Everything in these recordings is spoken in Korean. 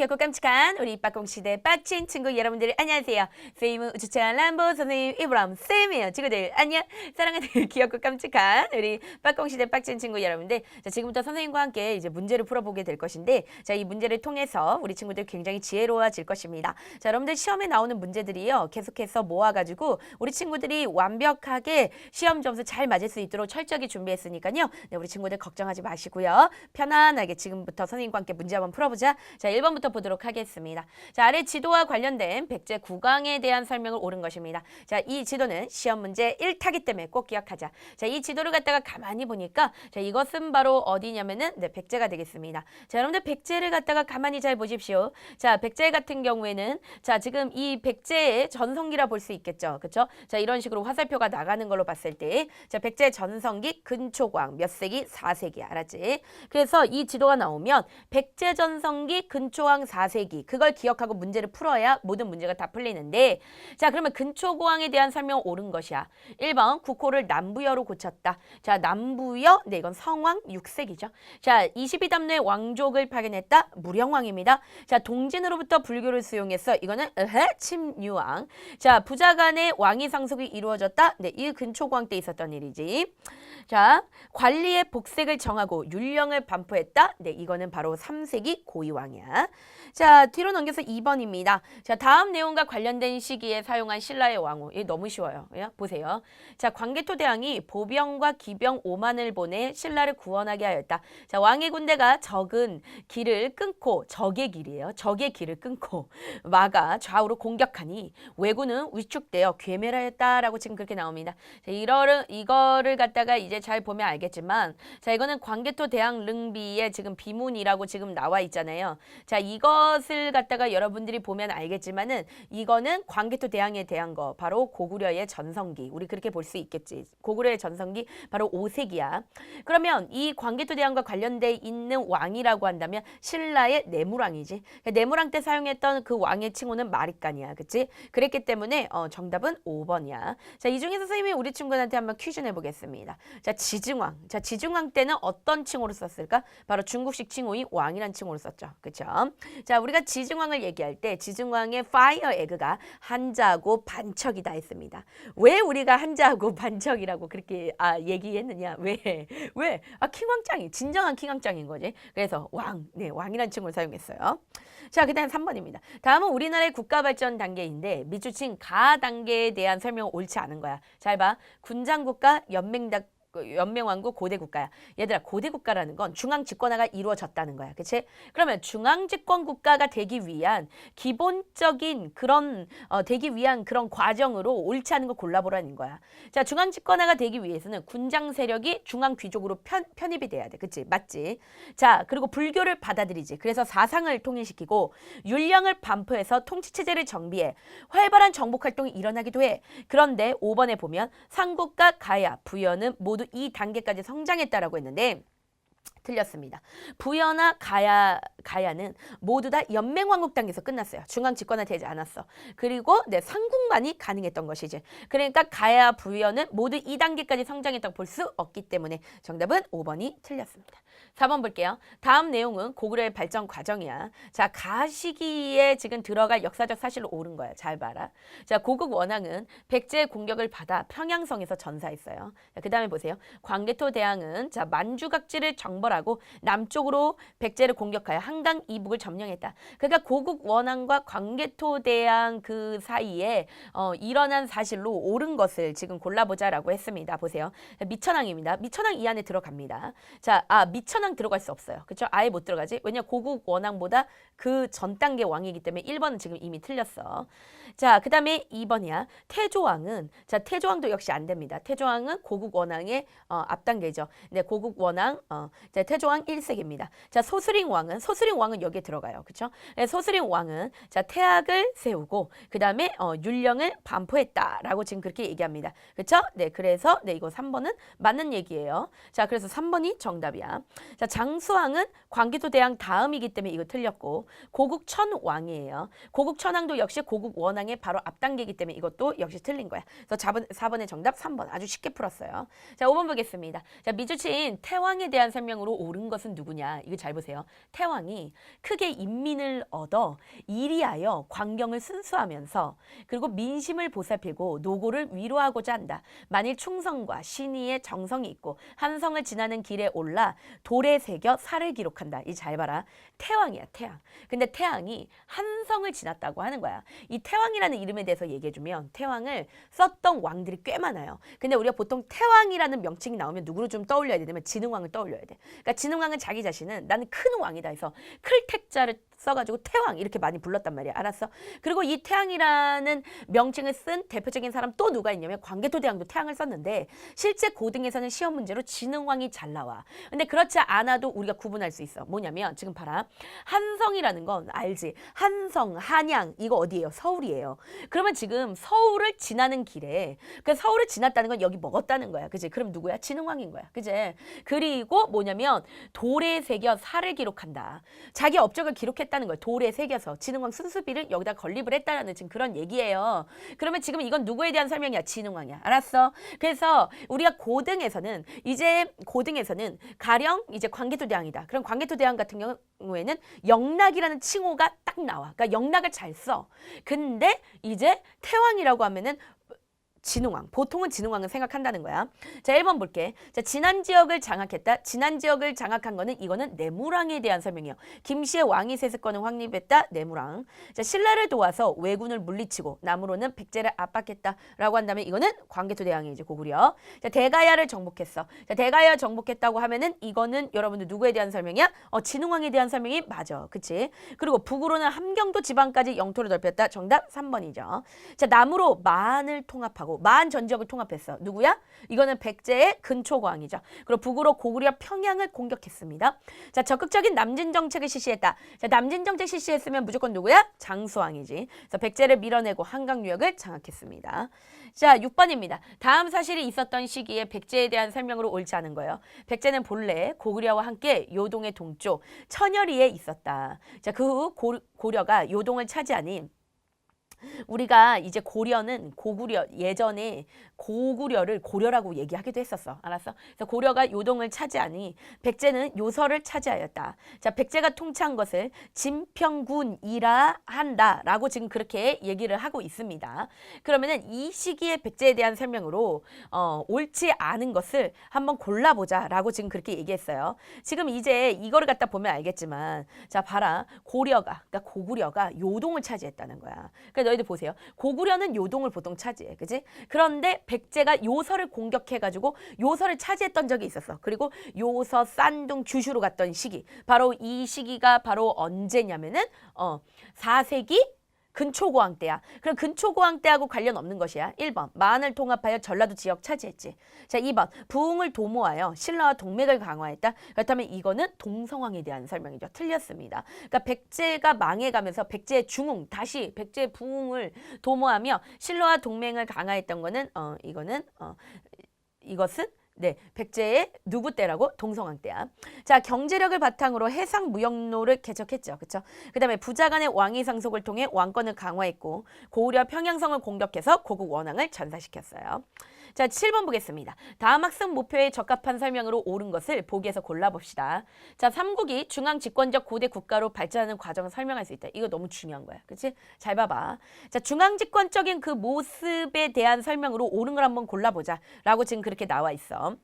귀엽고 깜찍한 우리 빠꽁시대 빠친 친구 여러분들 안녕하세요. 세임은 우주차 람보 선생님 이브람 쌤이에요. 친구들 안녕. 사랑하는 귀엽고 깜찍한 우리 빠꽁시대 빠친 친구 여러분들. 자, 지금부터 선생님과 함께 이제 문제를 풀어보게 될 것인데, 자, 이 문제를 통해서 우리 친구들 굉장히 지혜로워질 것입니다. 자, 여러분들 시험에 나오는 문제들이요, 계속해서 모아가지고 우리 친구들이 완벽하게 시험 점수 잘 맞을 수 있도록 철저하게 준비했으니까요. 네, 우리 친구들 걱정하지 마시고요. 편안하게 지금부터 선생님과 함께 문제 한번 풀어보자. 자, 1번부터 보도록 하겠습니다. 자, 아래 지도와 관련된 백제 국왕에 대한 설명을 옳은 것입니다. 자, 이 지도는 시험 문제 1타기 때문에 꼭 기억하자. 자, 이 지도를 갖다가 가만히 보니까, 자, 이것은 바로 어디냐면은, 네, 백제가 되겠습니다. 자, 여러분들 백제를 갖다가 가만히 잘 보십시오. 자, 백제 같은 경우에는, 자, 지금 이 백제의 전성기라 볼 수 있겠죠. 그쵸? 자, 이런 식으로 화살표가 나가는 걸로 봤을 때, 자, 백제 전성기 근초광 몇 세기? 4세기. 알았지? 그래서 이 지도가 나오면 백제 전성기 근초광 4세기, 그걸 기억하고 문제를 풀어야 모든 문제가 다 풀리는데, 자, 그러면 근초고왕에 대한 설명은 옳은 것이야. 1번 국호를 남부여로 고쳤다. 자, 남부여, 네, 이건 성왕 6세기죠. 자, 22담로의 왕족을 파견했다. 무령왕입니다. 자, 동진으로부터 불교를 수용했어. 이거는 침유왕. 자, 부자 간의 왕위 상속이 이루어졌다. 네, 이 근초고왕 때 있었던 일이지. 자, 관리의 복색을 정하고 율령을 반포했다. 네, 이거는 바로 3세기 고이왕이야. 자, 뒤로 넘겨서 2번입니다. 자, 다음 내용과 관련된 시기에 사용한 신라의 왕후. 이게 너무 쉬워요. 보세요. 자, 광개토 대왕이 보병과 기병 5만을 보내 신라를 구원하게 하였다. 자, 왕의 군대가 적은 길을 끊고, 적의 길이에요. 적의 길을 끊고 막아 좌우로 공격하니 왜군은 위축되어 괴멸하였다라고 지금 그렇게 나옵니다. 자, 이거를 갖다가 이제 잘 보면 알겠지만, 자, 이거는 광개토 대왕 릉비의 지금 비문이라고 지금 나와 있잖아요. 자, 이것을 갖다가 여러분들이 보면 알겠지만은, 이거는 광개토 대왕에 대한 거, 바로 고구려의 전성기, 우리 그렇게 볼 수 있겠지. 고구려의 전성기 바로 5세기야. 그러면 이 광개토 대왕과 관련돼 있는 왕이라고 한다면 신라의 내무왕이지. 내무왕 때 사용했던 그 왕의 칭호는 마리간이야. 그치? 그랬기 때문에 정답은 5번이야. 자, 이 중에서 선생님이 우리 친구들한테 한번 퀴즈 내보겠습니다. 자, 지증왕. 자, 지증왕 때는 어떤 칭호로 썼을까? 바로 중국식 칭호인 왕이란 칭호로 썼죠. 그쵸? 자, 우리가 지증왕을 얘기할 때 지증왕의 fire egg가 한자하고 반척이다 했습니다. 왜 우리가 한자하고 반척이라고 그렇게 얘기했느냐? 왜? 킹왕짱이 진정한 킹왕짱인 거지. 그래서 왕, 네, 왕이란 칭호를 사용했어요. 자, 그다음 3번입니다. 다음은 우리나라의 국가 발전 단계인데 미주칭 가 단계에 대한 설명은 옳지 않은 거야. 잘 봐. 군장국가, 연맹왕국 고대국가야. 얘들아, 고대국가라는 건 중앙집권화가 이루어졌다는 거야. 그치? 그러면 중앙집권국가가 되기 위한 기본적인 그런 되기 위한 그런 과정으로 옳지 않은 거 골라보라는 거야. 자, 중앙집권화가 되기 위해서는 군장 세력이 중앙 귀족으로 편입이 돼야 돼. 그치? 맞지? 자, 그리고 불교를 받아들이지. 그래서 사상을 통일시키고 율령을 반포해서 통치체제를 정비해 활발한 정복활동이 일어나기도 해. 그런데 5번에 보면 삼국과 가야, 부여는 모두 이 단계까지 성장했다라고 했는데 틀렸습니다. 부여나 가야는 모두 다 연맹왕국 단계에서 끝났어요. 중앙 집권화 되지 않았어. 그리고 네, 삼국만이 가능했던 것이지. 그러니까 가야, 부여는 모두 2단계까지 성장했다고 볼 수 없기 때문에 정답은 5번이 틀렸습니다. 4번 볼게요. 다음 내용은 고구려의 발전 과정이야. 자, 가 시기에 지금 들어갈 역사적 사실로 옳은 거야. 잘 봐라. 자, 고국 원왕은 백제의 공격을 받아 평양성에서 전사했어요. 그 다음에 보세요. 광개토 대왕은 자, 만주각지를 정벌하고 남쪽으로 백제를 공격하여 한강 이북을 점령했다. 그러니까 고국 원왕과 광개토 대왕 그 사이에 일어난 사실로 옳은 것을 지금 골라보자라고 했습니다. 보세요. 미천왕입니다. 미천왕 이 안에 들어갑니다. 자, 미천왕 들어갈 수 없어요. 그렇죠? 아예 못 들어가지. 왜냐, 고국 원왕보다 그 전 단계 왕이기 때문에 1번은 지금 이미 틀렸어. 자, 그 다음에 2번이야. 태조왕은, 자, 태조왕도 역시 안 됩니다. 태조왕은 고국 원왕의 앞단계죠. 네, 고국 원왕, 자, 태조왕 1세기입니다. 자, 소스링 왕은 여기에 들어가요. 그렇죠? 네, 소스링 왕은 자, 태학을 세우고 그 다음에 율령을 반포했다라고 지금 그렇게 얘기합니다. 그렇죠? 네, 그래서 네, 이거 3번은 맞는 얘기예요. 자, 그래서 3번이 정답이야. 자, 장수왕은 광개토 대왕 다음이기 때문에 이거 틀렸고, 고국 천왕이에요. 고국 천왕도 역시 고국 원왕의 바로 앞단계이기 때문에 이것도 역시 틀린 거야. 그래서 4번의 정답 3번. 아주 쉽게 풀었어요. 자, 5번 보겠습니다. 자, 미주친 태왕에 대한 설명 설명으로 옳은 것은 누구냐? 이거 잘 보세요. 태왕이 크게 인민을 얻어 이리하여 광경을 순수하면서 그리고 민심을 보살피고 노고를 위로하고자 한다. 만일 충성과 신의의 정성이 있고 한성을 지나는 길에 올라 돌에 새겨 살을 기록한다. 이 잘 봐라. 태왕이야, 태왕. 근데 태왕이 한성을 지났다고 하는 거야. 이 태왕이라는 이름에 대해서 얘기해주면 태왕을 썼던 왕들이 꽤 많아요. 근데 우리가 보통 태왕이라는 명칭이 나오면 누구를 좀 떠올려야 되냐면 진흥왕을 떠올려야 돼. 그러니까 진흥왕은 자기 자신은 나는 큰 왕이다 해서 클택자를 써가지고 태왕 이렇게 많이 불렀단 말이야. 알았어? 그리고 이 태왕이라는 명칭을 쓴 대표적인 사람 또 누가 있냐면 광개토대왕도 태왕을 썼는데 실제 고등에서는 시험 문제로 진흥왕이 잘 나와. 근데 그렇지 않아도 우리가 구분할 수 있어. 뭐냐면 지금 봐라. 한성이라는 건 알지? 한성, 한양 이거 어디예요? 서울이에요. 그러면 지금 서울을 지나는 길에 그 서울을 지났다는 건 여기 먹었다는 거야. 그지? 그럼 누구야? 진흥왕인 거야. 그지? 그리고 뭐냐면 돌에 새겨 살을 기록한다. 자기 업적을 기록했다는 거야. 돌에 새겨서 진흥왕 순수비를 여기다 건립을 했다라는 지금 그런 얘기예요. 그러면 지금 이건 누구에 대한 설명이야? 진흥왕이야. 알았어? 그래서 우리가 고등에서는 가령 이제 광개토대왕이다. 그럼 광개토대왕 같은 경우에는 영락이라는 칭호가 딱 나와. 그러니까 영락을 잘 써. 근데 이제 태왕이라고 하면은 진흥왕. 보통은 진흥왕을 생각한다는 거야. 자, 1번 볼게. 자, 진안 지역을 장악했다. 진안 지역을 장악한 거는 이거는 내무랑에 대한 설명이에요. 김씨의 왕위 세습권을 확립했다. 내무랑. 자, 신라를 도와서 왜군을 물리치고 남으로는 백제를 압박했다라고 한다면 이거는 광개토대왕이 이제 고구려. 자, 대가야를 정복했어. 자, 대가야 정복했다고 하면은 이거는 여러분들 누구에 대한 설명이야? 진흥왕에 대한 설명이 맞아. 그치? 그리고 북으로는 함경도 지방까지 영토를 넓혔다. 정답 3번이죠. 자, 남으로 만을 통합하고 만 전지역을 통합했어. 누구야? 이거는 백제의 근초고왕이죠. 그리고 북으로 고구려 평양을 공격했습니다. 자, 적극적인 남진 정책을 실시했다. 자, 남진 정책 실시했으면 무조건 누구야? 장수왕이지. 그래서 백제를 밀어내고 한강 유역을 장악했습니다. 자, 6번입니다. 다음 사실이 있었던 시기에 백제에 대한 설명으로 옳지 않은 거예요. 백제는 본래 고구려와 함께 요동의 동쪽 천여리에 있었다. 자, 그 후 고려가 요동을 차지하니 우리가 이제 고려는 고구려 예전에 고구려를 고려라고 얘기하기도 했었어. 알았어? 그래서 고려가 요동을 차지하니 백제는 요서를 차지하였다. 자, 백제가 통치한 것을 진평군이라 한다라고 지금 그렇게 얘기를 하고 있습니다. 그러면은 이 시기에 백제에 대한 설명으로 옳지 않은 것을 한번 골라보자라고 지금 그렇게 얘기했어요. 지금 이제 이거를 갖다 보면 알겠지만 자, 봐라. 그러니까 고구려가 요동을 차지했다는 거야. 그러니까 너희들 보세요. 고구려는 요동을 보통 차지해. 그지? 그런데 백제가 요서를 공격해가지고 요서를 차지했던 적이 있었어. 그리고 요서, 싼둥, 주슈로 갔던 시기. 바로 이 시기가 바로 언제냐면은 4세기 근초고왕 때야. 그럼 근초고왕 때하고 관련 없는 것이야. 1번 만을 통합하여 전라도 지역 차지했지. 자, 2번 부흥을 도모하여 신라와 동맥을 강화했다. 그렇다면 이거는 동성왕에 대한 설명이죠. 틀렸습니다. 그러니까 백제가 망해가면서 백제의 중흥, 다시 백제의 부흥을 도모하며 신라와 동맹을 강화했던 거는 이것은 네, 백제의 누구 때라고? 동성왕 때야. 자, 경제력을 바탕으로 해상 무역로를 개척했죠. 그렇죠? 그다음에 부자 간의 왕위 상속을 통해 왕권을 강화했고 고구려 평양성을 공격해서 고국 원왕을 전사시켰어요. 자, 7번 보겠습니다. 다음 학습 목표에 적합한 설명으로 옳은 것을 보기에서 골라봅시다. 자, 삼국이 중앙 집권적 고대 국가로 발전하는 과정을 설명할 수 있다. 이거 너무 중요한 거야. 그렇지? 잘 봐봐. 자, 중앙 집권적인 그 모습에 대한 설명으로 옳은 걸 한번 골라보자. 라고 지금 그렇게 나와 있어.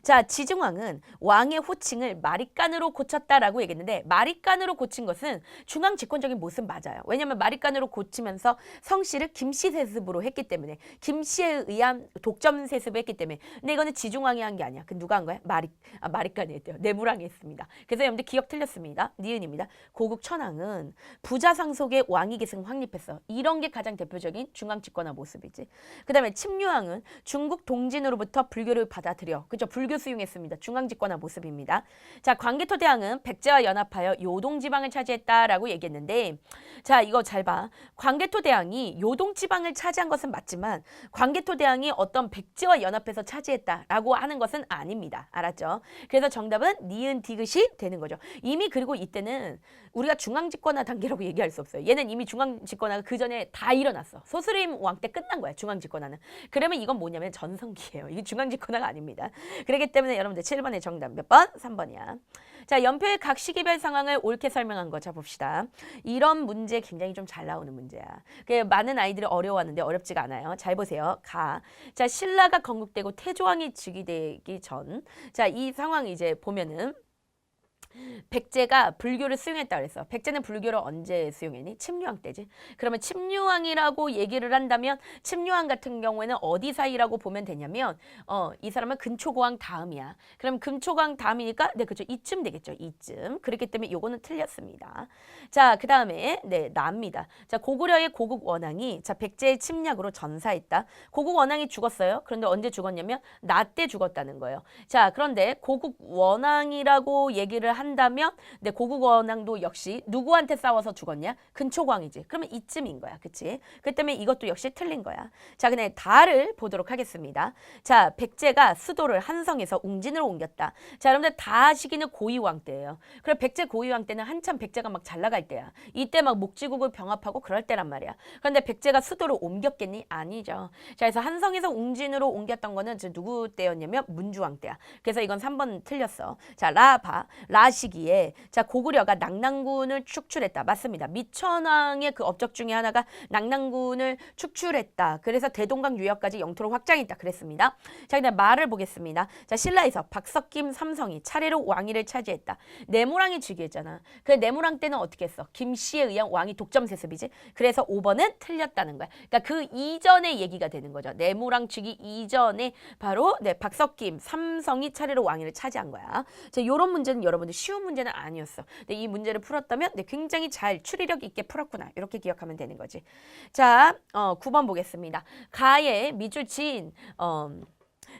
자, 지증왕은 왕의 호칭을 마립간으로 고쳤다라고 얘기했는데 마립간으로 고친 것은 중앙 집권적인 모습 맞아요. 왜냐하면 마립간으로 고치면서 성씨를 김씨 세습으로 했기 때문에 김씨에 의한 독점 세습을 했기 때문에 근데 이거는 지중왕이 한 게 아니야. 그 누가 한 거야? 마립간이 했대요. 내무랑이 했습니다. 그래서 여러분들 기억 틀렸습니다. 니은입니다. 고국 천황은 부자 상속의 왕위 계승 확립했어. 이런 게 가장 대표적인 중앙 집권화 모습이지. 그 다음에 침류왕은 중국 동진으로부터 불교를 받아들여. 그죠? 불교 수용했습니다. 중앙 집권화 모습입니다. 자, 광개토대왕은 백제와 연합하여 요동 지방을 차지했다라고 얘기했는데 자, 이거 잘 봐. 광개토대왕이 요동 지방을 차지한 것은 맞지만 광개토대왕이 어떤 백제와 연합해서 차지했다라고 하는 것은 아닙니다. 알았죠? 그래서 정답은 니은 디귿이 되는 거죠. 이미 그리고 이때는 우리가 중앙 집권화 단계라고 얘기할 수 없어요. 얘는 이미 중앙 집권화가 그 전에 다 일어났어. 소스림 왕 때 끝난 거야. 중앙 집권화는. 그러면 이건 뭐냐면 전성기예요. 이게 중앙 집권화가 아닙니다. 그러니까 그렇기 때문에 여러분들 7번의 정답 몇 번? 3번이야. 자, 연표의 각 시기별 상황을 옳게 설명한 거. 자, 봅시다. 이런 문제 굉장히 좀 잘 나오는 문제야. 많은 아이들이 어려워하는데 어렵지가 않아요. 잘 보세요. 자, 신라가 건국되고 태조왕이 즉위되기 전. 자, 이 상황 이제 보면은 백제가 불교를 수용했다 그랬어. 백제는 불교를 언제 수용했니? 침류왕 때지. 그러면 침류왕이라고 얘기를 한다면 침류왕 같은 경우에는 어디 사이라고 보면 되냐면 이 사람은 근초고왕 다음이야. 그럼 근초고왕 다음이니까 네, 그렇죠. 이쯤 되겠죠. 이쯤. 그렇기 때문에 요거는 틀렸습니다. 자, 그다음에 네, 나입니다. 자, 고구려의 고국 원앙이 자, 백제의 침략으로 전사했다. 고국 원앙이 죽었어요. 그런데 언제 죽었냐면 나 때 죽었다는 거예요. 자, 그런데 고국 원앙이라고 얘기를 한다면 네, 고국 원앙도 역시 누구한테 싸워서 죽었냐? 근초광이지. 그러면 이쯤인 거야. 그치? 그 때문에 이것도 역시 틀린 거야. 자, 그냥 다를 보도록 하겠습니다. 자, 백제가 수도를 한성에서 웅진으로 옮겼다. 자, 여러분들 다 시기는 고이왕 때예요. 그럼 백제 고이왕 때는 한참 백제가 막 잘 나갈 때야. 이때 막 목지국을 병합하고 그럴 때란 말이야. 그런데 백제가 수도를 옮겼겠니? 아니죠. 자, 그래서 한성에서 웅진으로 옮겼던 거는 누구 때였냐면 문주왕 때야. 그래서 이건 3번 틀렸어. 자, 라 시기에 자, 고구려가 낙랑군을 축출했다. 맞습니다. 미천왕의 그 업적 중에 하나가 낙랑군을 축출했다. 그래서 대동강 유역까지 영토를 확장했다. 그랬습니다. 자, 그다음 말을 보겠습니다. 자, 신라에서 박석김 삼성이 차례로 왕위를 차지했다. 내무랑이 즉위했잖아. 그 내무랑 때는 어떻게 했어? 김씨에 의한 왕위 독점 세습이지. 그래서 5번은 틀렸다는 거야. 그러니까 그 이전의 얘기가 되는 거죠. 내무랑 즉위 이전에 바로 네, 박석김 삼성이 차례로 왕위를 차지한 거야. 자, 이런 문제는 여러분들 쉬운 문제는 아니었어. 근데 이 문제를 풀었다면 네, 굉장히 잘 추리력 있게 풀었구나. 이렇게 기억하면 되는 거지. 자, 9번 보겠습니다. 가의 밑줄 친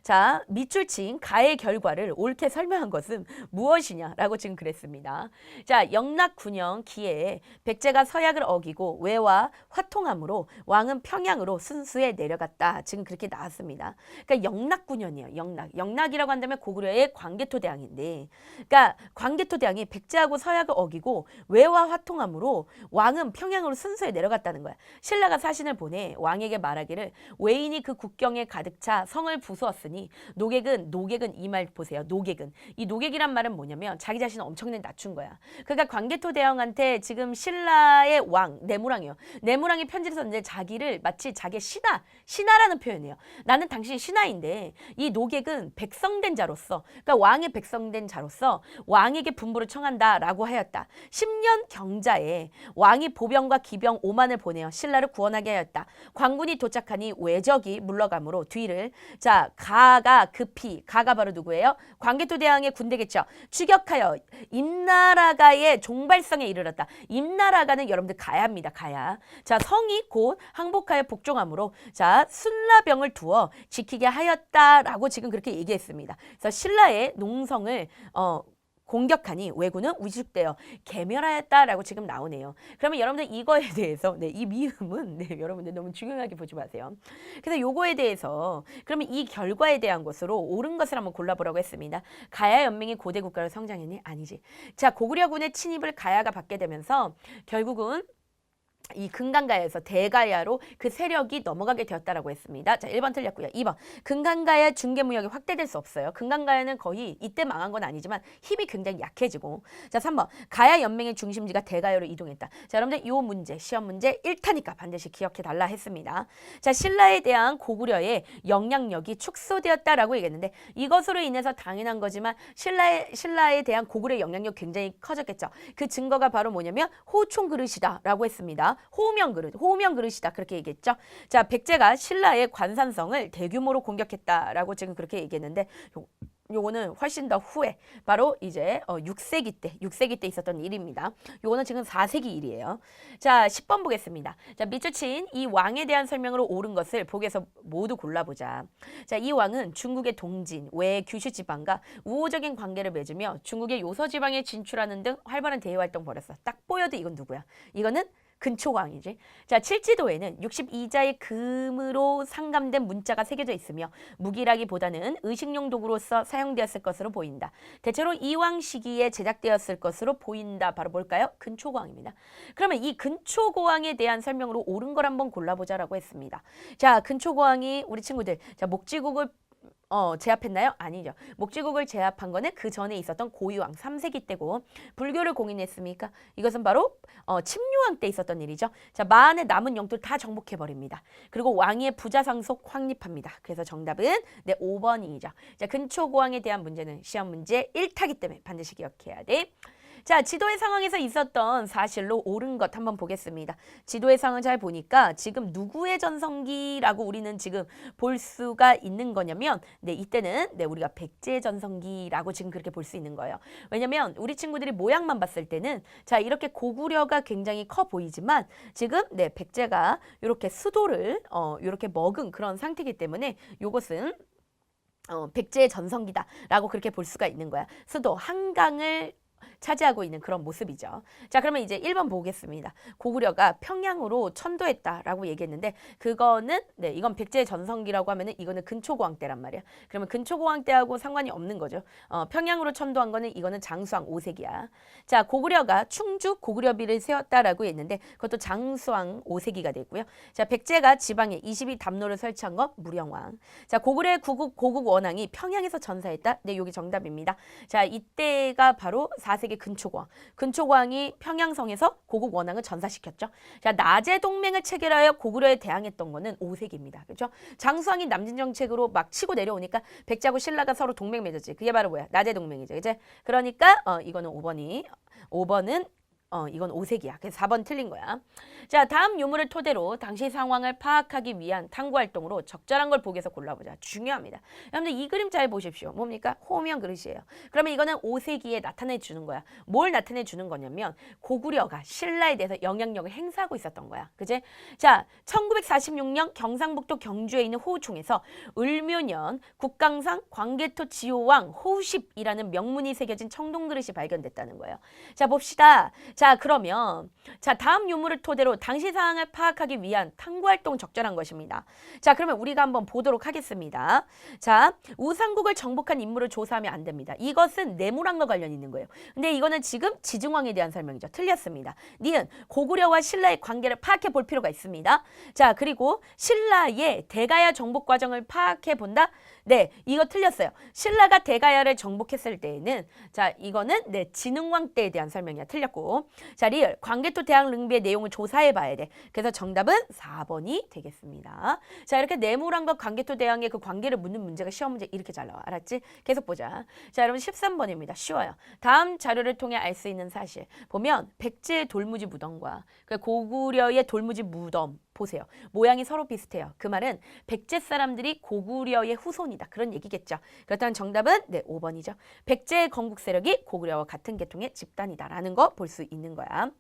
자, 밑줄 친 가의 결과를 옳게 설명한 것은 무엇이냐라고 지금 그랬습니다. 자, 영락 9년 기해에 백제가 서약을 어기고 외와 화통함으로 왕은 평양으로 순수에 내려갔다. 지금 그렇게 나왔습니다. 그러니까 영락 9년이에요. 영락이라고 한다면 고구려의 광개토대왕인데, 그러니까 광개토대왕이 백제하고 서약을 어기고 외와 화통함으로 왕은 평양으로 순수에 내려갔다는 거야. 신라가 사신을 보내 왕에게 말하기를 외인이 그 국경에 가득 차 성을 부수었으니 노객은 이 말 보세요. 이 노객이란 말은 뭐냐면 자기 자신을 엄청나게 낮춘 거야. 그러니까 광개토 대왕한테 지금 신라의 왕 내무랑이요. 내무랑이 편지를 썼는데 자기를 마치 자기의 신하라는 표현이에요. 나는 당신이 신하인데 이 노객은 백성된 자로서, 그러니까 왕의 백성된 자로서 왕에게 분부를 청한다라고 하였다. 10년 경자에 왕이 보병과 기병 5만을 보내어 신라를 구원하게 하였다. 광군이 도착하니 외적이 물러가므로 뒤를 자, 가가 바로 누구예요? 광개토 대왕의 군대겠죠. 추격하여 임나라가의 종발성에 이르렀다. 임나라가는 여러분들 가야입니다. 가야. 자, 성이 곧 항복하여 복종함으로 자, 순라병을 두어 지키게 하였다라고 지금 그렇게 얘기했습니다. 그래서 신라의 농성을 공격하니 왜군은 위축되어 개멸하였다라고 지금 나오네요. 그러면 여러분들 이거에 대해서 네, 이 미음은 네, 여러분들 너무 중요하게 보지 마세요. 그래서 요거에 대해서 그러면 이 결과에 대한 것으로 옳은 것을 한번 골라보라고 했습니다. 가야 연맹이 고대 국가로 성장했니? 아니지. 자, 고구려군의 침입을 가야가 받게 되면서 결국은 이 금강가야에서 대가야로 그 세력이 넘어가게 되었다라고 했습니다. 자, 1번 틀렸고요. 2번. 금강가야 중개무역이 확대될 수 없어요. 금강가야는 거의 이때 망한 건 아니지만 힘이 굉장히 약해지고. 자, 3번. 가야 연맹의 중심지가 대가야로 이동했다. 자, 여러분들 이 문제, 시험 문제 1타니까 반드시 기억해 달라 했습니다. 자, 신라에 대한 고구려의 영향력이 축소되었다라고 얘기했는데 이것으로 인해서 당연한 거지만 신라에 대한 고구려의 영향력 굉장히 커졌겠죠. 그 증거가 바로 뭐냐면 호총 그릇이다라고 했습니다. 호명 그릇이다 그렇게 얘기했죠. 자, 백제가 신라의 관산성을 대규모로 공격했다라고 지금 그렇게 얘기했는데 요거는 훨씬 더 후에 바로 이제 6세기 때 있었던 일입니다. 요거는 지금 4세기 일이에요. 자, 10번 보겠습니다. 자, 밑줄 친 이 왕에 대한 설명으로 옳은 것을 보기에서 모두 골라보자. 자, 이 왕은 중국의 동진, 외 규슈 지방과 우호적인 관계를 맺으며 중국의 요서 지방에 진출하는 등 활발한 대외 활동 벌였어. 딱 보여도 이건 누구야? 이거는 근초광이지. 자, 칠지도에는 62자의 금으로 상감된 문자가 새겨져 있으며 무기라기보다는 의식용 도구로서 사용되었을 것으로 보인다. 대체로 이왕 시기에 제작되었을 것으로 보인다. 바로 뭘까요? 근초광입니다. 그러면 이 근초고왕에 대한 설명으로 옳은 걸 한번 골라보자라고 했습니다. 자, 근초고왕이 우리 친구들 자, 목지국을 제압했나요? 아니죠. 목지국을 제압한 거는 그 전에 있었던 고유왕 3세기 때고 불교를 공인했습니까? 이것은 바로 침류왕 때 있었던 일이죠. 자, 마한의 남은 영토를 다 정복해버립니다. 그리고 왕위의 부자상속 확립합니다. 그래서 정답은 네, 5번이죠. 자, 근초고왕에 대한 문제는 시험 문제 1타기 때문에 반드시 기억해야 돼. 자, 지도의 상황에서 있었던 사실로 옳은 것 한번 보겠습니다. 지도의 상황을 잘 보니까 지금 누구의 전성기라고 우리는 지금 볼 수가 있는 거냐면 네, 이때는 네, 우리가 백제의 전성기라고 지금 그렇게 볼 수 있는 거예요. 왜냐면 우리 친구들이 모양만 봤을 때는 자, 이렇게 고구려가 굉장히 커 보이지만 지금 네, 백제가 이렇게 수도를 이렇게 먹은 그런 상태이기 때문에 이것은 백제의 전성기다라고 그렇게 볼 수가 있는 거야. 수도 한강을 차지하고 있는 그런 모습이죠. 자, 그러면 이제 1번 보겠습니다. 고구려가 평양으로 천도했다라고 얘기했는데 그거는 네, 이건 백제의 전성기라고 하면은 이거는 근초고왕 때란 말이야. 그러면 근초고왕 때하고 상관이 없는 거죠. 평양으로 천도한 거는 이거는 장수왕 5세기야. 자, 고구려가 충주 고구려비를 세웠다라고 했는데 그것도 장수왕 5세기가 되고요. 자, 백제가 지방에 22담로를 설치한 건 무령왕. 자, 고구려의 고국 원왕이 평양에서 전사했다. 네, 여기 정답입니다. 자, 이때가 바로 4세기 근초고왕. 근초고왕이 평양성에서 고국 원왕을 전사시켰죠. 자, 나제 동맹을 체결하여 고구려에 대항했던 거는 5세기입니다. 그렇죠? 장수왕이 남진 정책으로 막 치고 내려오니까 백제하고 신라가 서로 동맹 맺었지. 그게 바로 뭐야? 나제 동맹이죠. 이제 그러니까 이거는 5번은 이건 5세기야. 그래서 4번 틀린 거야. 자, 다음 유물을 토대로 당시 상황을 파악하기 위한 탐구활동으로 적절한 걸 보기에서 골라보자. 중요합니다. 여러분들 이 그림 잘 보십시오. 뭡니까? 호면 그릇이에요. 그러면 이거는 5세기에 나타내 주는 거야. 뭘 나타내 주는 거냐면 고구려가 신라에 대해서 영향력을 행사하고 있었던 거야. 그지? 자, 1946년 경상북도 경주에 있는 호우총에서 을묘년 국강상 광개토 지호왕 호우십이라는 명문이 새겨진 청동그릇이 발견됐다는 거예요. 자, 봅시다. 자, 그러면 다음 유물을 토대로 당시 상황을 파악하기 위한 탐구활동 적절한 것입니다. 자, 그러면 우리가 한번 보도록 하겠습니다. 자, 우상국을 정복한 인물을 조사하면 안 됩니다. 이것은 내무랑과 관련이 있는 거예요. 근데 이거는 지금 지증왕에 대한 설명이죠. 틀렸습니다. 니은 고구려와 신라의 관계를 파악해 볼 필요가 있습니다. 자, 그리고 신라의 대가야 정복 과정을 파악해 본다. 네, 이거 틀렸어요. 신라가 대가야를 정복했을 때에는 자, 이거는 네, 진흥왕 때에 대한 설명이야. 틀렸고. 자, 리을 광개토 대항 릉비의 내용을 조사해 봐야 돼. 그래서 정답은 4번이 되겠습니다. 자, 이렇게 내무랑과 광개토 대항의 그 관계를 묻는 문제가 시험 문제 이렇게 잘 나와. 알았지? 계속 보자. 자, 여러분 13번입니다. 쉬워요. 다음 자료를 통해 알 수 있는 사실. 보면 백제의 돌무지 무덤과 고구려의 돌무지 무덤 보세요. 모양이 서로 비슷해요. 그 말은 백제 사람들이 고구려의 후손이다. 그런 얘기겠죠. 그렇다면 정답은 네, 5번이죠. 백제의 건국 세력이 고구려와 같은 계통의 집단이다라는 거 볼 수 있는 거야.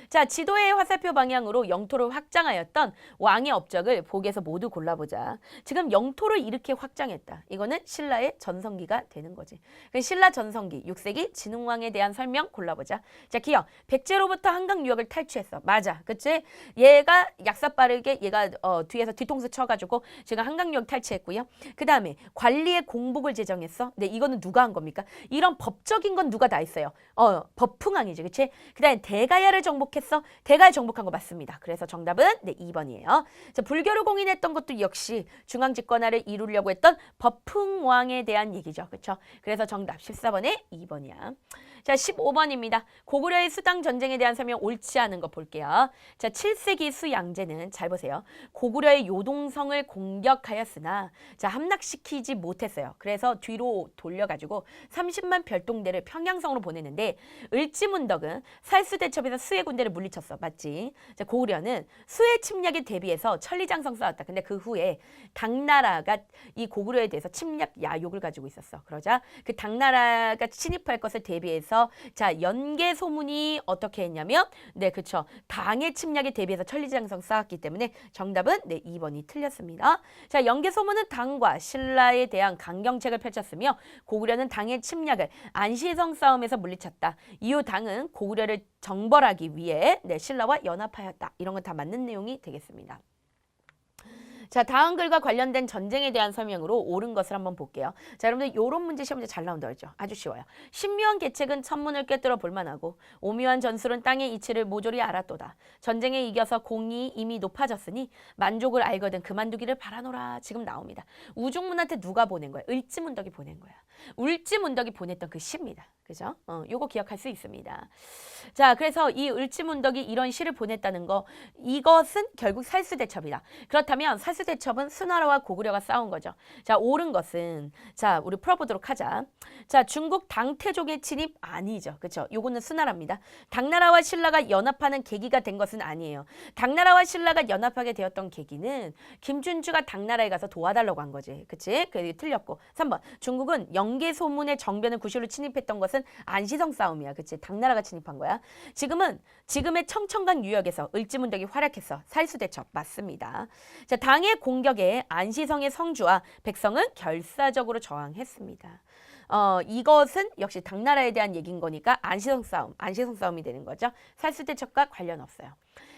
자, 지도의 화살표 방향으로 영토를 확장하였던 왕의 업적을 보기에서 모두 골라보자. 지금 영토를 이렇게 확장했다. 이거는 신라의 전성기가 되는 거지. 신라 전성기 6세기 진흥왕에 대한 설명 골라보자. 자, 기억. 백제로부터 한강 유역을 탈취했어. 맞아. 그치? 얘가 약사 빠르게 얘가 뒤에서 뒤통수 쳐가지고 지금 한강 유역 탈취했고요. 그 다음에 관리의 공복을 제정했어. 네, 이거는 누가 한 겁니까? 이런 법적인 건 누가 다 했어요. 법흥왕이지. 그치? 그 다음에 대가야를 정복했어. 대가야 정복한 거 맞습니다. 그래서 정답은 네, 2번이에요. 자, 불교를 공인했던 것도 역시 중앙 집권화를 이루려고 했던 법흥왕에 대한 얘기죠. 그렇죠? 그래서 정답 14번에 2번이야. 자, 15번입니다. 고구려의 수당 전쟁에 대한 설명 옳지 않은 거 볼게요. 자, 7세기 수양제는 잘 보세요. 고구려의 요동성을 공격하였으나 자, 함락시키지 못했어요. 그래서 뒤로 돌려가지고 30만 별동대를 평양성으로 보내는데 을지문덕은 살수대첩에서 수의 군대를 물리쳤어. 맞지? 자, 고구려는 수의 침략에 대비해서 천리장성 쌓았다. 근데 그 후에 당나라가 이 고구려에 대해서 침략 야욕을 가지고 있었어. 그러자 그 당나라가 침입할 것을 대비해서 자, 연개 소문이 어떻게 했냐면 네, 그렇죠. 당의 침략에 대비해서 천리장성 쌓았기 때문에 정답은 네, 2번이 틀렸습니다. 자, 연개 소문은 당과 신라에 대한 강경책을 펼쳤으며 고구려는 당의 침략을 안시성 싸움에서 물리쳤다. 이후 당은 고구려를 정벌하기 위해 네, 신라와 연합하였다. 이런 건 다 맞는 내용이 되겠습니다. 자, 다음 글과 관련된 전쟁에 대한 설명으로 옳은 것을 한번 볼게요. 자, 여러분들 요런 문제 시험에 잘 나온다고 했죠. 아주 쉬워요. 신묘한 계책은 천문을 꿰뚫어 볼만하고 오묘한 전술은 땅의 이치를 모조리 알았도다. 전쟁에 이겨서 공이 이미 높아졌으니 만족을 알거든 그만두기를 바라노라. 지금 나옵니다. 우중문한테 누가 보낸 거야? 을지문덕이 보낸 거야. 을지문덕이 보냈던 그 시입니다. 그죠? 요거 기억할 수 있습니다. 자, 그래서 이 을지문덕이 이런 시를 보냈다는 거, 이것은 결국 살수대첩이다. 그렇다면 살수대첩은 수나라와 고구려가 싸운 거죠. 자, 옳은 것은, 자, 우리 풀어보도록 하자. 자, 중국 당태족의 진입 아니죠. 그렇죠? 요거는 수나라입니다. 당나라와 신라가 연합하는 계기가 된 것은 아니에요. 당나라와 신라가 연합하게 되었던 계기는 김춘추가 당나라에 가서 도와달라고 한 거지. 그치? 그게 틀렸고. 3번, 중국은 영계 소문의 정변을 구실로 침입했던 것은 안시성 싸움이야. 그치? 당나라가 침입한 거야. 지금의 청천강 유역에서 을지문덕이 활약했어. 살수대첩 맞습니다. 자, 당의 공격에 안시성의 성주와 백성은 결사적으로 저항했습니다. 이것은 역시 당나라에 대한 얘기인 거니까 안시성 싸움이 되는 거죠. 살수대첩과 관련 없어요.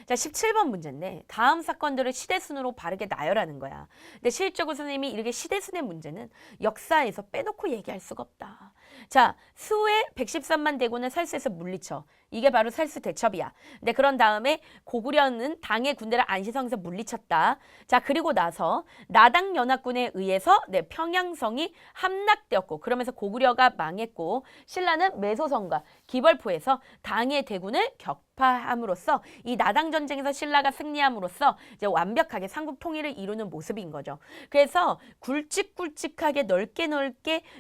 자, 17번 문제인데 다음 사건들을 시대순으로 바르게 나열하는 거야. 근데 실적으로 선생님이 이렇게 시대순의 문제는 역사에서 빼놓고 얘기할 수가 없다. 자, 수의 113만 대군을 살수에서 물리쳐. 이게 바로 살수대첩이야. 근데 그런 다음에 고구려는 당의 군대를 안시성에서 물리쳤다. 자, 그리고 나서 나당 연합군에 의해서 평양성이 함락되었고 그러면서 고구려가 망했고 신라는 매소성과 기벌포에서 당의 대군을 격파함으로써 이 나당 전쟁에서 신라가 승리함으로써 이제 완벽하게 삼국 통일을 이루는 모습인 거죠. 그래서 굵직굵직하게 넓게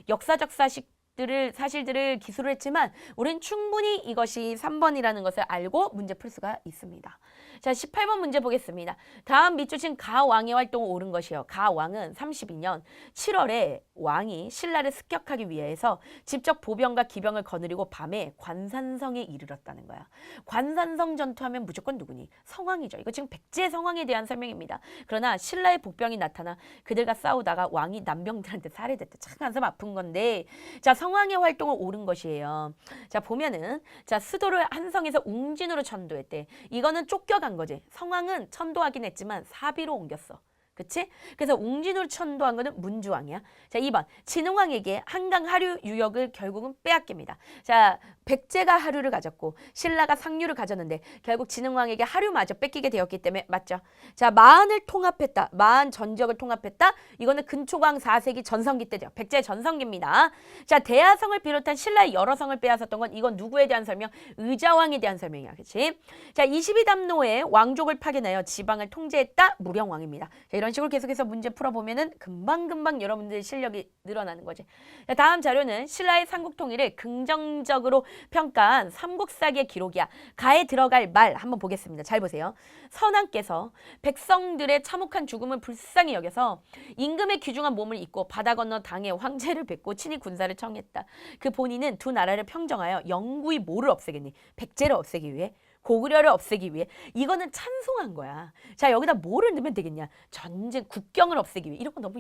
역사적 사실들을 기술을 했지만 우린 충분히 이것이 3번이라는 것을 알고 문제 풀 수가 있습니다. 자, 18번 문제 보겠습니다. 다음 밑줄 친 가왕의 활동을 옳은 것이요. 가왕은 32년 7월에 왕이 신라를 습격하기 위해서 직접 보병과 기병을 거느리고 밤에 관산성에 이르렀다는 거야. 관산성 전투하면 무조건 누구니? 성왕이죠. 이거 지금 백제 성왕에 대한 설명입니다. 그러나 신라의 복병이 나타나 그들과 싸우다가 왕이 남병들한테 살해됐다. 참 가슴 아픈 건데, 자, 성왕의 활동을 옳은 것이에요. 자, 보면은 자, 수도를 한성에서 웅진으로 천도했대. 이거는 쫓겨간 거지. 성왕은 천도하긴 했지만 사비로 옮겼어. 그치? 그래서 웅진으로 천도한 거는 문주왕이야. 자, 2번. 진흥왕에게 한강 하류 유역을 결국은 빼앗깁니다. 자, 백제가 하류를 가졌고 신라가 상류를 가졌는데 결국 진흥왕에게 하류마저 뺏기게 되었기 때문에 맞죠? 자, 마한을 통합했다. 마한 전적을 통합했다. 이거는 근초광 4세기 전성기 때죠. 백제 전성기입니다. 자, 대하성을 비롯한 신라의 여러 성을 빼앗았던 건 이건 누구에 대한 설명? 의자왕에 대한 설명이야. 그치? 자, 22담로에 왕족을 파견하여 지방을 통제했다. 무령왕입니다. 자, 이런 식으로 계속해서 문제 풀어보면은 금방금방 여러분들의 실력이 늘어나는 거지. 자, 다음 자료는 신라의 삼국 통일을 긍정적으로 평가한 삼국사기의 기록이야. 가에 들어갈 말 한번 보겠습니다. 잘 보세요. 선왕께서 백성들의 참혹한 죽음을 불쌍히 여겨서 임금의 귀중한 몸을 입고 바다 건너 당의 황제를 뵙고 친히 군사를 청했다. 그 본인은 두 나라를 평정하여 영구히 뭐를 없애겠니? 백제를 없애기 위해, 고구려를 없애기 위해. 이거는 찬송한 거야. 자, 여기다 뭐를 넣으면 되겠냐? 전쟁, 국경을 없애기 위해. 이런 건 너무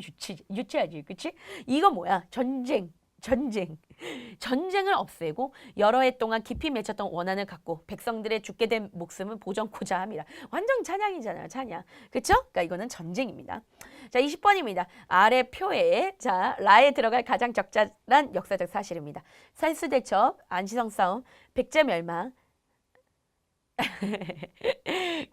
유치하지, 그치? 이거 뭐야? 전쟁을 없애고 여러 해 동안 깊이 맺혔던 원한을 갖고 백성들의 죽게 된 목숨을 보전코자 함이라. 완전 찬양이잖아요. 찬양. 그쵸? 그러니까 이거는 전쟁입니다. 자, 20번입니다. 아래 표에 자, 라에 들어갈 가장 적절한 역사적 사실입니다. 살수대첩, 안시성 싸움, 백제 멸망.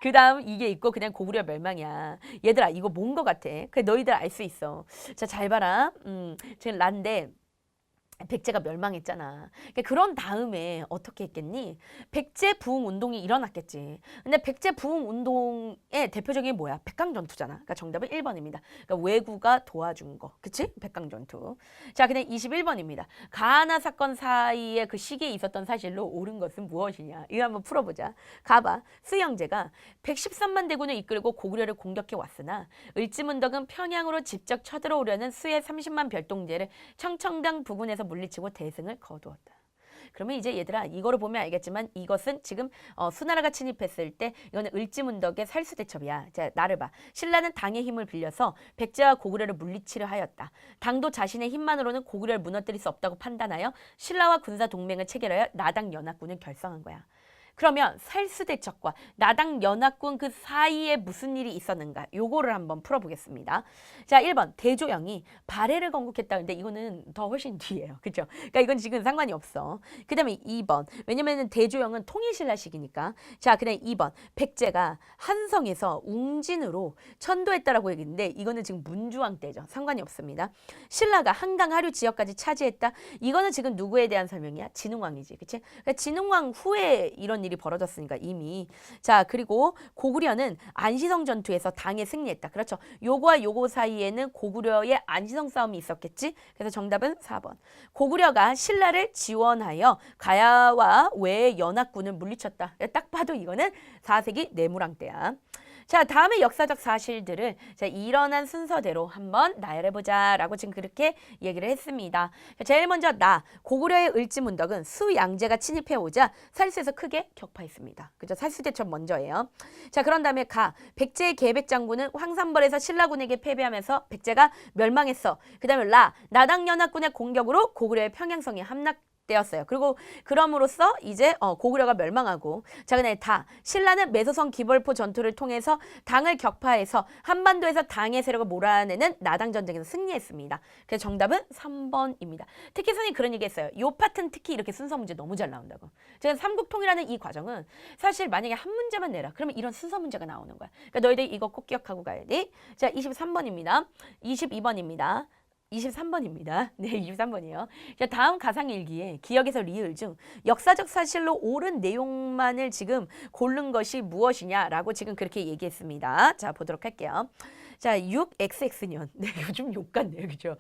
그 다음 이게 있고 그냥 고구려 멸망이야. 얘들아, 이거 뭔 거 같아? 그래, 너희들 알 수 있어. 자, 잘 봐라. 지금 라인데 백제가 멸망했잖아. 그런 다음에 어떻게 했겠니? 백제 부흥 운동이 일어났겠지. 근데 백제 부흥 운동의 대표적인 게 뭐야? 백강전투잖아. 그러니까 정답은 1번입니다. 그러니까 왜구가 도와준 거. 그치? 백강전투. 자, 그냥 21번입니다. 가하나 사건 사이에 그 시기에 있었던 사실로 옳은 것은 무엇이냐? 이거 한번 풀어보자. 가봐. 수영제가 113만 대군을 이끌고 고구려를 공격해 왔으나 을지문덕은 평양으로 직접 쳐들어오려는 수의 30만 별동제를 청천강 부근에서 물리치고 대승을 거두었다. 그러면 이제 얘들아, 이거를 보면 알겠지만 이것은 지금 수나라가 침입했을 때 이거는 을지문덕의 살수대첩이야. 자, 나를 봐. 신라는 당의 힘을 빌려서 백제와 고구려를 물리치려 하였다. 당도 자신의 힘만으로는 고구려를 무너뜨릴 수 없다고 판단하여 신라와 군사 동맹을 체결하여 나당 연합군을 결성한 거야. 그러면 살수대첩과 나당 연합군 그 사이에 무슨 일이 있었는가? 요거를 한번 풀어보겠습니다. 자, 1번 대조영이 발해를 건국했다는데 이거는 더 훨씬 뒤에요. 그죠? 그러니까 이건 지금 상관이 없어. 그 다음에 2번. 왜냐면은 대조영은 통일신라 시기니까. 자, 그 다음에 2번. 백제가 한성에서 웅진으로 천도했다라고 얘기했는데 이거는 지금 문주왕 때죠. 상관이 없습니다. 신라가 한강 하류 지역까지 차지했다. 이거는 지금 누구에 대한 설명이야? 진흥왕이지. 그치? 그러니까 진흥왕 후에 이런 일이 벌어졌으니까 이미. 자, 그리고 고구려는 안시성 전투에서 당에 승리했다. 그렇죠. 요거와 요거 사이에는 고구려의 안시성 싸움이 있었겠지. 그래서 정답은 4번. 고구려가 신라를 지원하여 가야와 외의 연합군을 물리쳤다. 딱 봐도 이거는 4세기 내무랑 때야. 자, 다음에 역사적 사실들을 자, 일어난 순서대로 한번 나열해보자라고 지금 그렇게 얘기를 했습니다. 자, 제일 먼저 고구려의 을지문덕은 수양제가 침입해오자 살수에서 크게 격파했습니다. 그죠? 살수대첩 먼저예요. 자, 그런 다음에 백제의 계백장군은 황산벌에서 신라군에게 패배하면서 백제가 멸망했어. 그 다음에 나당연합군의 공격으로 고구려의 평양성이 함락되었어요. 그리고 그럼으로써 이제 고구려가 멸망하고 자, 그다음에 신라는 매소성 기벌포 전투를 통해서 당을 격파해서 한반도에서 당의 세력을 몰아내는 나당 전쟁에서 승리했습니다. 그래서 정답은 3번입니다. 특히 선생님이 그런 얘기 했어요. 요 파트는 특히 이렇게 순서 문제 너무 잘 나온다고. 제가 삼국통일하는 이 과정은 사실 만약에 한 문제만 내라. 그러면 이런 순서 문제가 나오는 거야. 그러니까 너희들 이거 꼭 기억하고 가야 돼. 자, 23번입니다. 22번입니다. 23번입니다. 네, 23번이요. 자, 다음 가상일기에 기억에서 리을 중 역사적 사실로 옳은 내용만을 지금 고른 것이 무엇이냐라고 지금 그렇게 얘기했습니다. 자, 보도록 할게요. 자, 6XX년. 네, 이거 좀 욕 같네요. 그죠?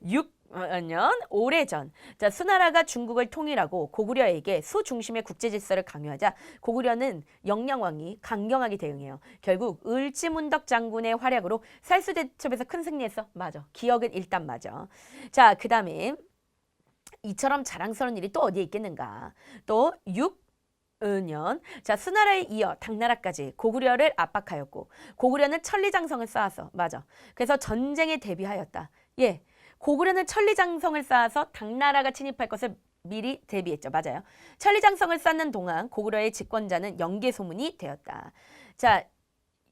6년 오래전. 자, 수나라가 중국을 통일하고 고구려에게 수중심의 국제 질서를 강요하자 고구려는 영량왕이 강경하게 대응해요. 결국 을지문덕 장군의 활약으로 살수대첩에서 큰 승리했어. 맞아. 기억은 일단 맞아. 자, 그 다음에 이처럼 자랑스러운 일이 또 어디에 있겠는가? 또 6년. 자, 수나라에 이어 당나라까지 고구려를 압박하였고 고구려는 천리장성을 쌓아서 맞아. 그래서 전쟁에 대비하였다. 예. 고구려는 천리장성을 쌓아서 당나라가 침입할 것을 미리 대비했죠. 맞아요. 천리장성을 쌓는 동안 고구려의 집권자는 영계소문이 되었다. 자,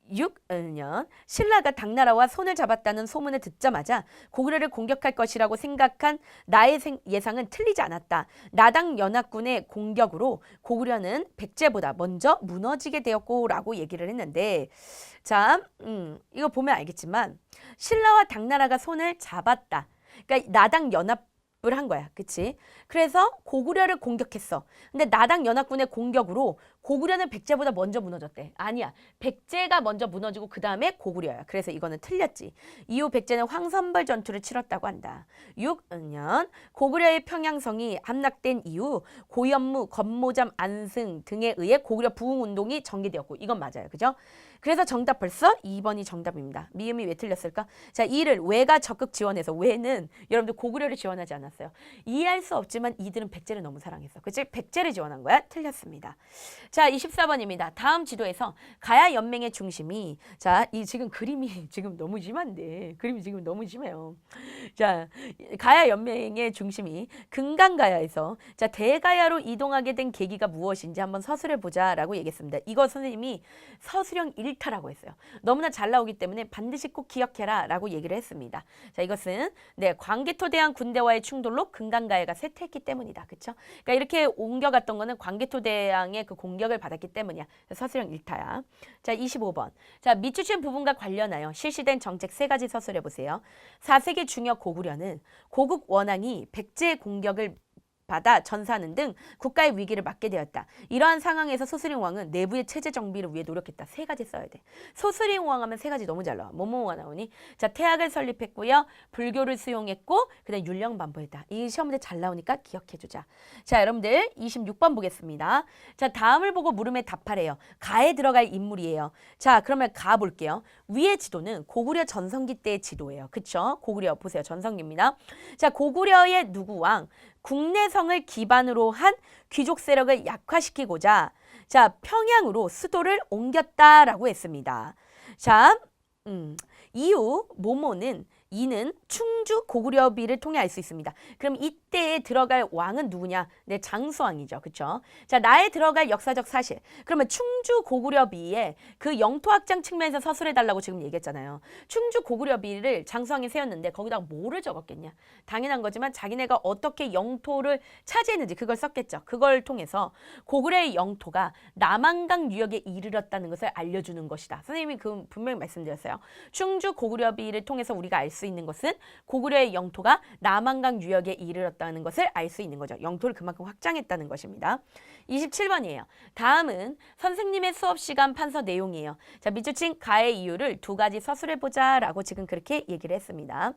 6년 신라가 당나라와 손을 잡았다는 소문을 듣자마자 고구려를 공격할 것이라고 생각한 나의 예상은 틀리지 않았다. 나당 연합군의 공격으로 고구려는 백제보다 먼저 무너지게 되었고 라고 얘기를 했는데 자, 이거 보면 알겠지만 신라와 당나라가 손을 잡았다. 그러니까 나당 연합을 한 거야. 그치? 그래서 고구려를 공격했어. 근데 나당 연합군의 공격으로 고구려는 백제보다 먼저 무너졌대. 아니야. 백제가 먼저 무너지고 그 다음에 고구려야. 그래서 이거는 틀렸지. 이후 백제는 황선벌 전투를 치렀다고 한다. 6년 고구려의 평양성이 함락된 이후 고현무, 건모잠, 안승 등에 의해 고구려 부흥운동이 전개되었고 이건 맞아요. 그죠? 그래서 정답 벌써 2번이 정답입니다. 미음이 왜 틀렸을까? 자, 이를 왜가 적극 지원해서 왜는 여러분들 고구려를 지원하지 않았어요. 이해할 수 없지만 이들은 백제를 너무 사랑했어. 그치? 백제를 지원한 거야? 틀렸습니다. 자, 24번입니다. 다음 지도에서 가야 연맹의 중심이 자, 이 지금 그림이 지금 너무 심한데 그림이 지금 너무 심해요. 자, 가야 연맹의 중심이 금강가야에서 자, 대가야로 이동하게 된 계기가 무엇인지 한번 서술해 보자라고 얘기했습니다. 이거 선생님이 서술형 일타라고 했어요. 너무나 잘 나오기 때문에 반드시 꼭 기억해라라고 얘기를 했습니다. 자, 이것은 광개토 대왕 군대와의 충돌로 금강가야가 쇠퇴했기 때문이다. 그렇죠? 그러니까 이렇게 옮겨갔던 거는 광개토 대왕의 그 공격을 받았기 때문이야. 서술형 일타야. 자, 25번. 자, 밑주신 부분과 관련하여 실시된 정책 3가지 서술해 보세요. 4세기 중엽 고구려는 고국 원앙이 백제의 공격을 받아 전사하는 등 국가의 위기를 맞게 되었다. 이러한 상황에서 소수림 왕은 내부의 체제 정비를 위해 노력했다. 3가지 써야 돼. 소수림 왕 하면 3가지 너무 잘 나와. 뭐뭐가 나오니? 자, 태학을 설립했고요. 불교를 수용했고 그다음 율령 반포했다. 이 시험 문제 잘 나오니까 기억해주자. 자, 여러분들 26번 보겠습니다. 자, 다음을 보고 물음에 답하래요. 가에 들어갈 인물이에요. 자, 그러면 가 볼게요. 위의 지도는 고구려 전성기 때의 지도예요. 그쵸? 고구려 보세요. 전성기입니다. 자, 고구려의 누구 왕? 국내성을 기반으로 한 귀족 세력을 약화시키고자 자, 평양으로 수도를 옮겼다라고 했습니다. 자, 이후 모모는 이는 충주 고구려비를 통해 알 수 있습니다. 그럼 이때에 들어갈 왕은 누구냐? 네, 장수왕이죠. 그쵸? 자, 나에 들어갈 역사적 사실. 그러면 충주 고구려비에 그 영토 확장 측면에서 서술해달라고 지금 얘기했잖아요. 충주 고구려비를 장수왕이 세웠는데 거기다가 뭐를 적었겠냐? 당연한 거지만 자기네가 어떻게 영토를 차지했는지 그걸 썼겠죠. 그걸 통해서 고구려의 영토가 남한강 유역에 이르렀다는 것을 알려주는 것이다. 선생님이 그 분명히 말씀드렸어요. 충주 고구려비를 통해서 우리가 알 수 있는 것은 고구려의 영토가 남한강 유역에 이르렀다는 것을 알 수 있는 거죠. 영토를 그만큼 확장했다는 것입니다. 27번이에요. 다음은 선생님의 수업 시간 판서 내용이에요. 자, 밑줄친 가의 이유를 두 가지 서술해보자 라고 지금 그렇게 얘기를 했습니다.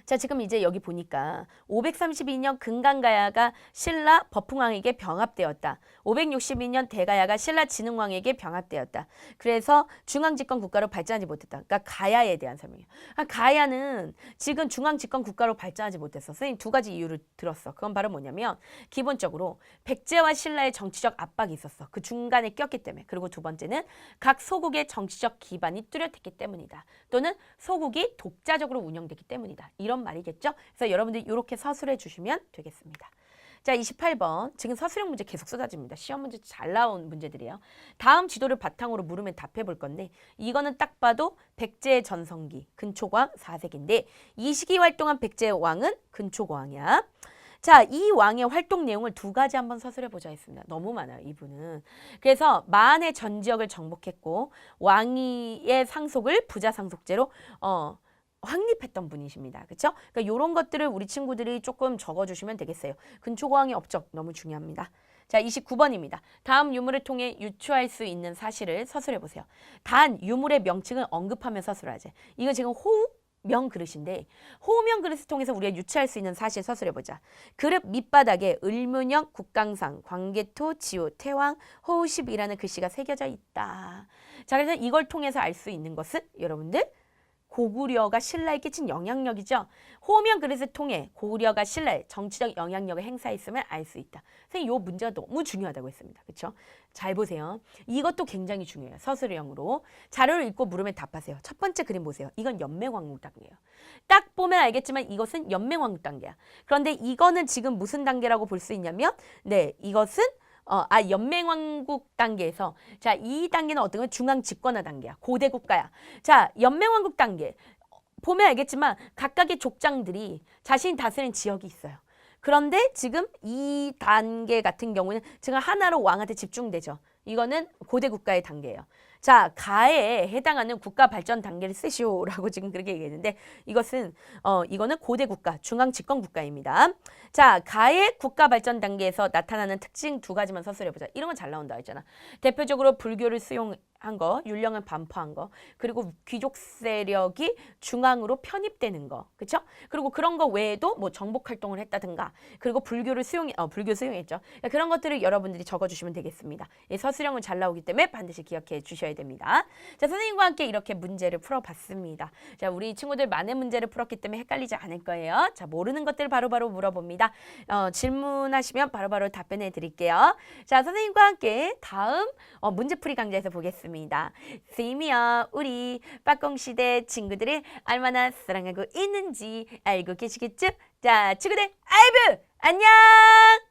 자, 지금 이제 여기 보니까 532년 금강가야가 신라 버풍왕에게 병합되었다. 562년 대가야가 신라 진흥왕에게 병합되었다. 그래서 중앙집권 국가로 발전하지 못했다. 그러니까 가야에 대한 설명이에요. 가야는 지금 중앙집권 국가로 발전하지 못했어. 선생님 두 가지 이유를 들었어. 그건 바로 뭐냐면 기본적으로 백제와 신라의 정치적 압박이 있었어. 그 중간에 꼈기 때문에. 그리고 두 번째는 각 소국의 정치적 기반이 뚜렷했기 때문이다. 또는 소국이 독자적으로 운영됐기 때문이다. 이런 말이겠죠? 그래서 여러분들이 이렇게 서술해 주시면 되겠습니다. 자, 28번. 지금 서술형 문제 계속 쏟아집니다. 시험 문제 잘 나온 문제들이에요. 다음 지도를 바탕으로 물으면 답해 볼 건데 이거는 딱 봐도 백제의 전성기, 근초고왕 4세기인데 이 시기 활동한 백제의 왕은 근초고왕이야. 자, 이 왕의 활동 내용을 두 가지 한번 서술해 보자 했습니다. 너무 많아요, 이분은. 그래서 만의 전 지역을 정복했고 왕위의 상속을 부자 상속제로 확립했던 분이십니다. 그렇죠? 그러니까 이런 것들을 우리 친구들이 조금 적어주시면 되겠어요. 근초고왕의 업적 너무 중요합니다. 자, 29번입니다. 다음 유물을 통해 유추할 수 있는 사실을 서술해 보세요. 단 유물의 명칭을 언급하며 서술하지. 이거 지금 호명 그릇인데 호명 그릇을 통해서 우리가 유추할 수 있는 사실 서술해보자. 그릇 밑바닥에 을문형, 국강상, 광개토, 지호, 태왕, 호우십이라는 글씨가 새겨져 있다. 자, 그래서 이걸 통해서 알 수 있는 것은 여러분들 고구려가 신라에 끼친 영향력이죠. 호명 그릇을 통해 고구려가 신라에 정치적 영향력을 행사했음을 알 수 있다. 선생님 이 문제가 너무 중요하다고 했습니다. 그렇죠? 잘 보세요. 이것도 굉장히 중요해요. 서술형으로. 자료를 읽고 물으면 답하세요. 첫 번째 그림 보세요. 이건 연맹왕국 단계예요. 딱 보면 알겠지만 이것은 연맹왕국 단계야. 그런데 이거는 지금 무슨 단계라고 볼 수 있냐면 네, 이것은 연맹왕국 단계에서 자, 이 단계는 어떤 건 중앙 집권화 단계야. 고대 국가야. 자, 연맹왕국 단계. 보면 알겠지만 각각의 족장들이 자신이 다스리는 지역이 있어요. 그런데 지금 이 단계 같은 경우는 지금 하나로 왕한테 집중되죠. 이거는 고대 국가의 단계예요. 자, 가에 해당하는 국가 발전 단계를 쓰시오라고 지금 그렇게 얘기했는데 이거는 고대 국가, 중앙 집권 국가입니다. 자, 가의 국가 발전 단계에서 나타나는 특징 두 가지만 서술해 보자. 이런 건 잘 나온다 했잖아. 대표적으로 불교를 수용한 거, 율령을 반포한 거, 그리고 귀족 세력이 중앙으로 편입되는 거, 그렇죠? 그리고 그런 거 외에도 뭐 정복 활동을 했다든가, 그리고 불교 수용했죠. 그런 것들을 여러분들이 적어주시면 되겠습니다. 예, 서술형은 잘 나오기 때문에 반드시 기억해 주셔야 됩니다. 자, 선생님과 함께 이렇게 문제를 풀어봤습니다. 자, 우리 친구들 많은 문제를 풀었기 때문에 헷갈리지 않을 거예요. 자, 모르는 것들 바로바로 물어봅니다. 질문하시면 바로바로 답변해 드릴게요. 자, 선생님과 함께 다음 문제풀이 강좌에서 보겠습니다. 선생님이요, 우리 빠꽁시대 친구들을 얼마나 사랑하고 있는지 알고 계시겠죠? 자, 친구들, 아이브 안녕!